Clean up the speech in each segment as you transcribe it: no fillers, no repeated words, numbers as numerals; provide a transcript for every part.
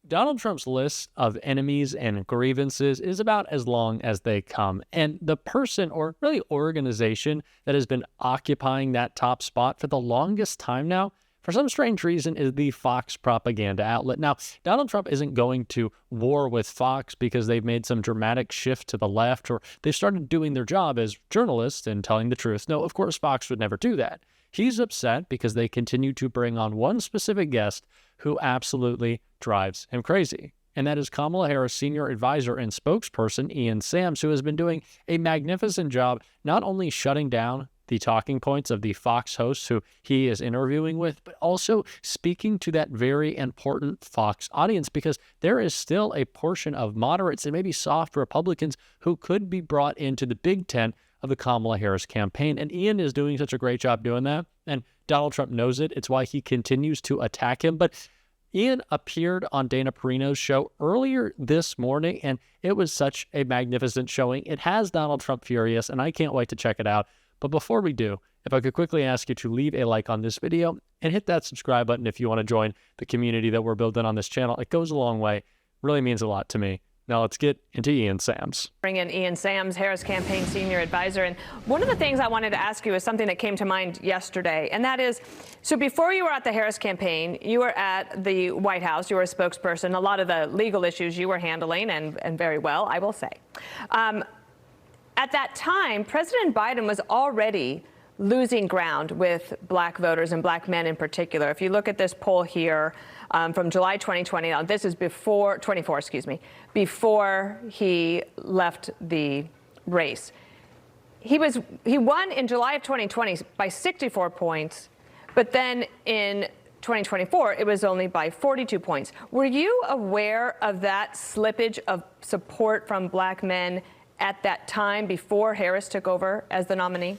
Donald Trump's list of enemies and grievances is about as long as they come. And the person, or really organization, that has been occupying that top spot for the longest time now, for some strange reason, is the Fox propaganda outlet. Now, Donald Trump isn't going to war with Fox because they've made some dramatic shift to the left, or they've started doing their job as journalists and telling the truth. No, of course, Fox would never do that. He's upset because they continue to bring on one specific guest who absolutely drives him crazy. And that is Kamala Harris' senior advisor and spokesperson, Ian Sams, who has been doing a magnificent job not only shutting down the talking points of the Fox hosts who he is interviewing with, but also speaking to that very important Fox audience, because there is still a portion of moderates and maybe soft Republicans who could be brought into the Big Tent of the Kamala Harris campaign. And Ian is doing such a great job doing that. And Donald Trump knows it. It's why he continues to attack him. But Ian appeared on Dana Perino's show earlier this morning, and it was such a magnificent showing. It has Donald Trump furious, and I can't wait to check it out. But before we do, if I could quickly ask you to leave a like on this video and hit that subscribe button if you want to join the community that we're building on this channel. It goes a long way. Really means a lot to me. Now let's get into Ian Sams. Bring in Ian Sams, Harris campaign senior advisor. And one of the things I wanted to ask you is something that came to mind yesterday. And that is, so before you were at the Harris campaign, you were at the White House. You were a spokesperson. A lot of the legal issues you were handling, and very well, I will say. At that time, President Biden was already losing ground with black voters and black men in particular. If you look at this poll here from July 2020, now this is before 24, excuse me, before he left the race. He won in July of 2020 by 64 points, but then in 2024, it was only by 42 points. Were you aware of that slippage of support from black men at that time before Harris took over as the nominee?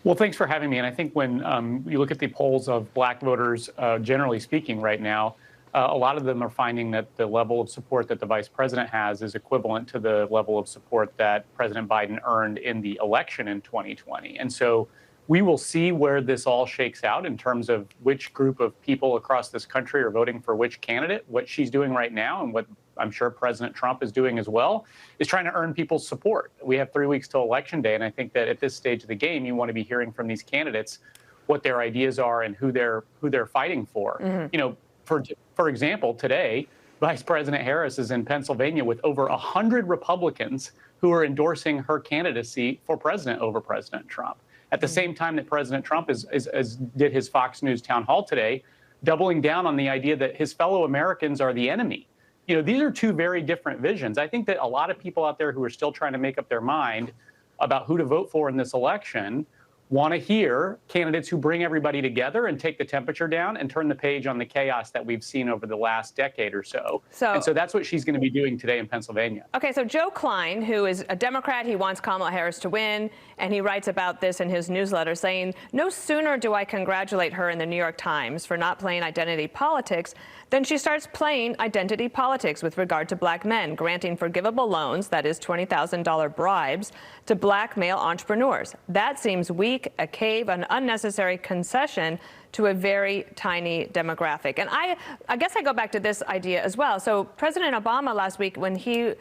Well, thanks for having me. And I think when you look at the polls of black voters, generally speaking right now, a lot of them are finding that the level of support that the vice president has is equivalent to the level of support that President Biden earned in the election in 2020. And so we will see where this all shakes out in terms of which group of people across this country are voting for which candidate. What she's doing right now, and what I'm sure President Trump is doing as well, is trying to earn people's support. We have 3 weeks till Election Day, and I think that at this stage of the game, you want to be hearing from these candidates what their ideas are and who they're fighting for. Mm-hmm. You know, for example, today, Vice President Harris is in Pennsylvania with over 100 Republicans who are endorsing her candidacy for president over President Trump. At the same time that President Trump did his Fox News town hall today, doubling down on the idea that his fellow Americans are the enemy. You know, these are two very different visions. I think that a lot of people out there who are still trying to make up their mind about who to vote for in this election want to hear candidates who bring everybody together and take the temperature down and turn the page on the chaos that we've seen over the last decade or so. And so that's what she's going to be doing today in Pennsylvania. Okay, so Joe Klein, who is a Democrat, he wants Kamala Harris to win, and he writes about this in his newsletter saying, "No sooner do I congratulate her in the New York Times for not playing identity politics than she starts playing identity politics with regard to black men, granting forgivable loans, that is $20,000 bribes, to black male entrepreneurs. That seems weak, a cave, an unnecessary concession to a very tiny demographic." And I guess I go back to this idea as well. So President Obama last week, when he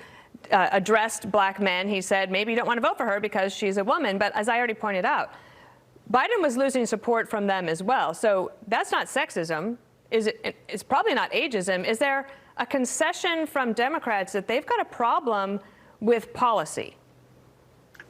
addressed black men, he said, maybe you don't want to vote for her because she's a woman. But as I already pointed out, Biden was losing support from them as well. So that's not sexism. It's probably not ageism. Is there a concession from Democrats that they've got a problem with policy?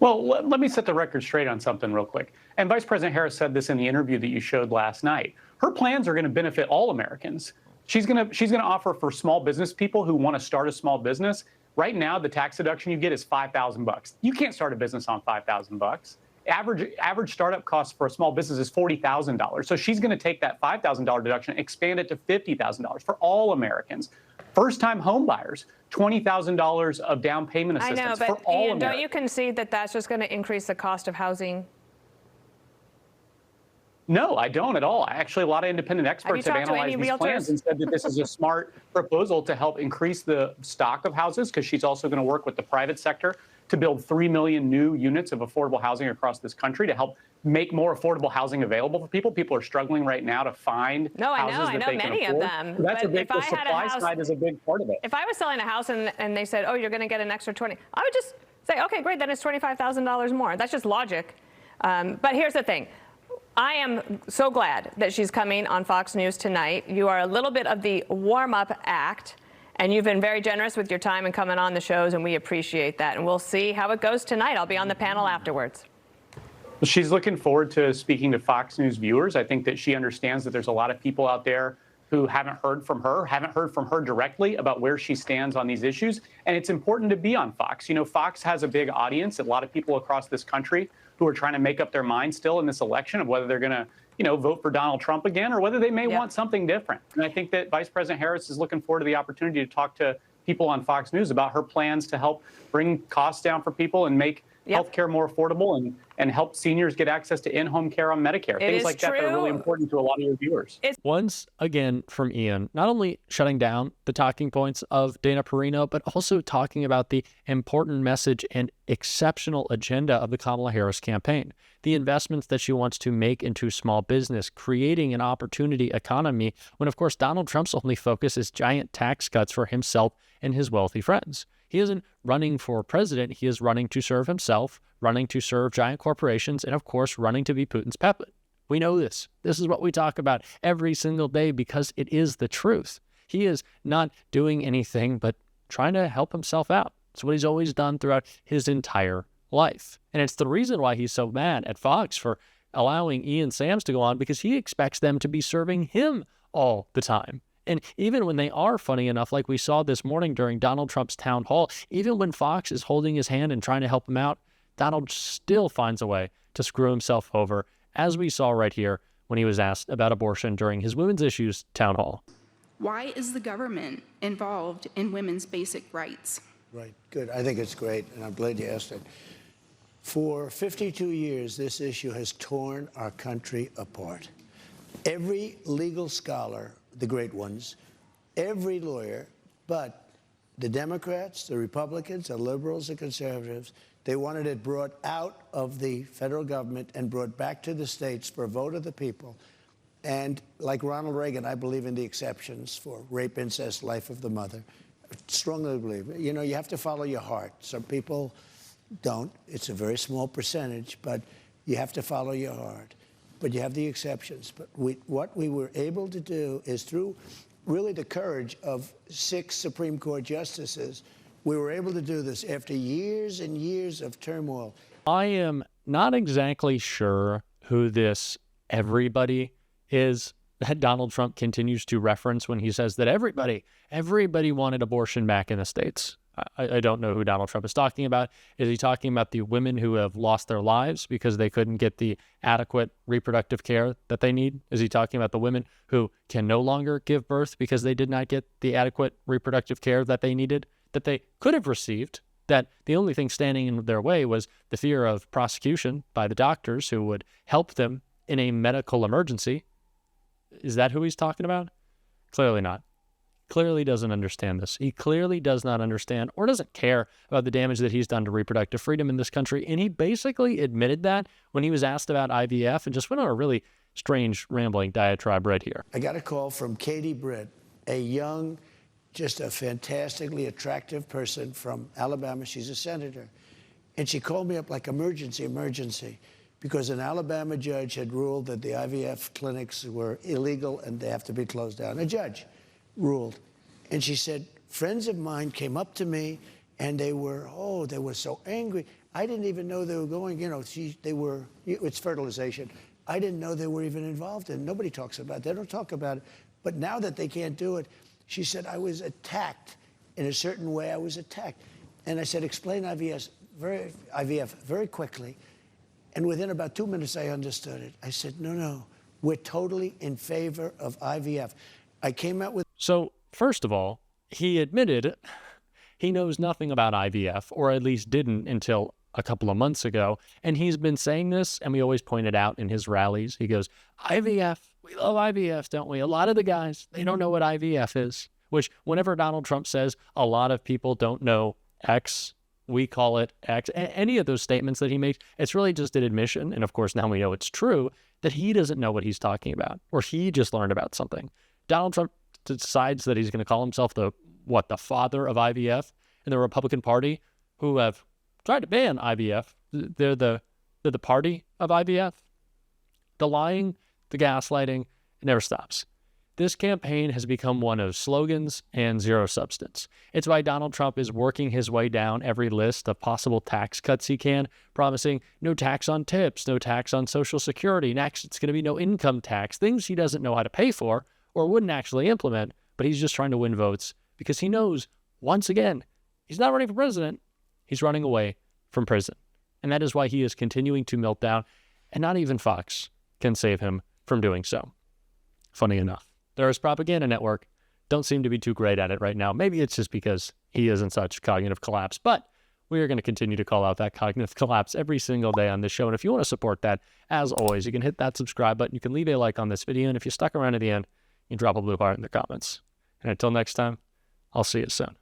Well, let me set the record straight on something real quick. And Vice President Harris said this in the interview that you showed last night. Her plans are going to benefit all Americans. She's going to offer for small business people who want to start a small business. Right now, the tax deduction you get is $5,000. You can't start a business on $5,000. Average startup cost for a small business is $40,000. So she's going to take that $5,000 deduction, expand it to $50,000 for all Americans. First-time home buyers, $20,000 of down payment assistance for all Americans. Don't you concede that that's just going to increase the cost of housing? No, I don't at all. Actually, a lot of independent experts have analyzed these plans and said that this is a smart proposal to help increase the stock of houses, because she's also going to work with the private sector to build 3 million new units of affordable housing across this country to help make more affordable housing available for people. People are struggling right now to find houses that they can many afford. of them. So that's a But big, if the I had a supply house, side is a big part of it. if I was selling a house and they said, oh, you're going to get an extra 20, I would just say, okay, great, then it's $25,000 more. That's just logic. But here's the thing. I am so glad that she's coming on Fox News tonight. You are a little bit of the warm-up act, and you've been very generous with your time and coming on the shows, and we appreciate that. And we'll see how it goes tonight. I'll be on the panel afterwards. She's looking forward to speaking to Fox News viewers. I think that she understands that there's a lot of people out there who haven't heard from her directly about where she stands on these issues. And it's important to be on Fox. You know, Fox has a big audience, a lot of people across this country who are trying to make up their mind still in this election of whether they're going to, vote for Donald Trump again or whether they may want something different. And I think that Vice President Harris is looking forward to the opportunity to talk to people on Fox News about her plans to help bring costs down for people and make healthcare more affordable and help seniors get access to in-home care on Medicare. Things like that are really important to a lot of your viewers. Once again from Ian, not only shutting down the talking points of Dana Perino, but also talking about the important message and exceptional agenda of the Kamala Harris campaign. The investments that she wants to make into small business, creating an opportunity economy, when of course Donald Trump's only focus is giant tax cuts for himself and his wealthy friends. He isn't running for president. He is running to serve himself, running to serve giant corporations, and of course, running to be Putin's puppet. We know this. This is what we talk about every single day because it is the truth. He is not doing anything but trying to help himself out. It's what he's always done throughout his entire life. And it's the reason why he's so mad at Fox for allowing Ian Sams to go on, because he expects them to be serving him all the time. And even when they are funny enough, like we saw this morning during Donald Trump's town hall, even when Fox is holding his hand and trying to help him out, Donald still finds a way to screw himself over, as we saw right here when he was asked about abortion during his Women's Issues town hall. Why is the government involved in women's basic rights? Right, good. I think it's great, and I'm glad you asked it. For 52 years, this issue has torn our country apart. Every legal scholar, the great ones, every lawyer, but the Democrats, the Republicans, the liberals, the conservatives, they wanted it brought out of the federal government and brought back to the states for a vote of the people. And like Ronald Reagan, I believe in the exceptions for rape, incest, life of the mother. I strongly believe it. You know, you have to follow your heart. Some people don't. It's a very small percentage, but you have to follow your heart. But you have the exceptions. But what we were able to do is through really the courage of 6 Supreme Court justices, we were able to do this after years and years of turmoil. I am not exactly sure who this everybody is that Donald Trump continues to reference when he says that everybody wanted abortion back in the States. I don't know who Donald Trump is talking about. Is he talking about the women who have lost their lives because they couldn't get the adequate reproductive care that they need? Is he talking about the women who can no longer give birth because they did not get the adequate reproductive care that they needed, that they could have received, that the only thing standing in their way was the fear of prosecution by the doctors who would help them in a medical emergency? Is that who he's talking about? Clearly not. Clearly doesn't understand this. He clearly does not understand or doesn't care about the damage that he's done to reproductive freedom in this country. And he basically admitted that when he was asked about IVF and just went on a really strange, rambling diatribe right here. I got a call from Katie Britt, a young, just a fantastically attractive person from Alabama. She's a senator. And she called me up like emergency, because an Alabama judge had ruled that the IVF clinics were illegal and they have to be closed down. A judge ruled. And she said, friends of mine came up to me and they were so angry. I didn't even know they were going, it's fertilization. I didn't know they were even involved in it. Nobody talks about it. They don't talk about it. But now that they can't do it, she said, I was attacked. In a certain way, I was attacked. And I said, explain IVF very quickly. And within about 2 minutes, I understood it. I said, no, we're totally in favor of IVF. I came out with... So, first of all, he admitted he knows nothing about IVF, or at least didn't until a couple of months ago. And he's been saying this, and we always point it out in his rallies. He goes, IVF, we love IVF, don't we? A lot of the guys, they don't know what IVF is, which whenever Donald Trump says a lot of people don't know X, We call it X. Any of those statements that he makes, it's really just an admission. And of course, now we know it's true that he doesn't know what he's talking about, or he just learned about something. Donald Trump decides that he's going to call himself the father of IVF, and the Republican Party, who have tried to ban IVF, they're the party of IVF. The lying, the gaslighting, it never stops. This campaign has become one of slogans and zero substance. It's why Donald Trump is working his way down every list of possible tax cuts he can, promising no tax on tips, no tax on Social Security. Next, it's going to be no income tax, things he doesn't know how to pay for or wouldn't actually implement, but he's just trying to win votes because he knows, once again, he's not running for president. He's running away from prison. And that is why he is continuing to melt down, and not even Fox can save him from doing so. Funny enough, their propaganda network don't seem to be too great at it right now. Maybe it's just because he is in such cognitive collapse, but we are going to continue to call out that cognitive collapse every single day on this show. And if you want to support that, as always, you can hit that subscribe button. You can leave a like on this video. And if you stuck around to the end, you can drop a blue heart in the comments. And until next time, I'll see you soon.